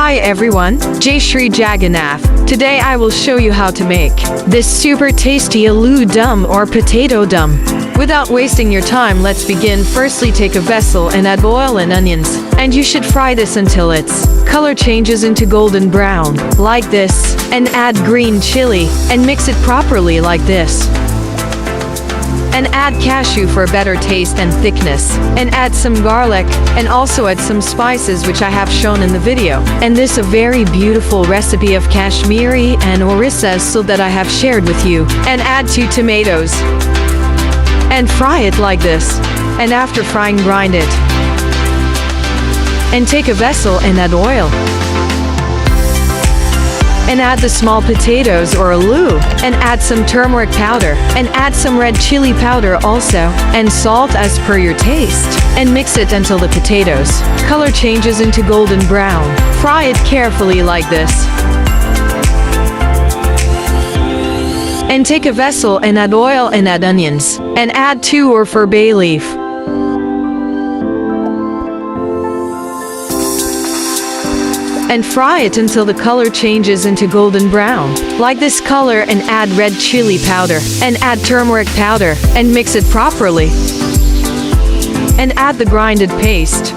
Hi everyone, Jai Shri Jagannath. Today I will show you how to make this super tasty aloo dum or potato dum. Without wasting your time, let's begin. Firstly, take a vessel and add oil and onions. And you should fry this until its color changes into golden brown, like this. And add green chili, and mix it properly like this. And add cashew for a better taste and thickness. And add some garlic, and also add some spices which I have shown in the video. And this a very beautiful recipe of Kashmiri and Orissa so that I have shared with you. And add 2 tomatoes. And fry it like this. And after frying, grind it. And take a vessel and add oil. And add the small potatoes or aloo, and add some turmeric powder, and add some red chili powder also, and salt as per your taste, and mix it until the potatoes color changes into golden brown. Fry it carefully like this. And take a vessel and add oil and add onions, and add 2 or 4 bay leaf. And fry it until the color changes into golden brown, like this color, and add red chili powder, and add turmeric powder, and mix it properly. And add the grinded paste,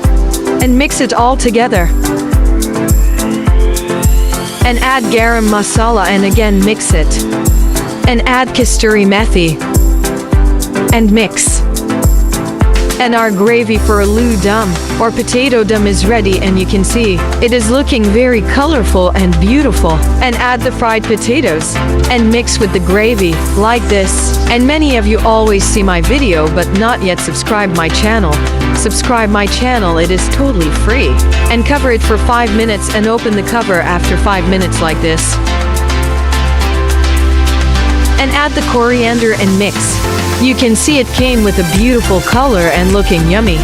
and mix it all together. And add garam masala and again mix it. And add kasturi methi, and mix. And our gravy for aloo dum or potato dum is ready, and you can see it is looking very colorful and beautiful. And add the fried potatoes and mix with the gravy like this. And many of you always see my video but not yet subscribe my channel. Subscribe my channel, it is totally free. And cover it for 5 minutes and open the cover after 5 minutes like this. And add the coriander and mix. You can see it came with a beautiful color and looking yummy.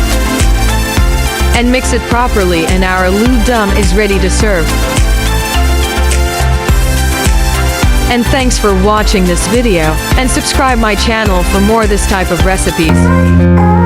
And mix it properly, and our aloo dum is ready to serve. And thanks for watching this video, and subscribe my channel for more this type of recipes.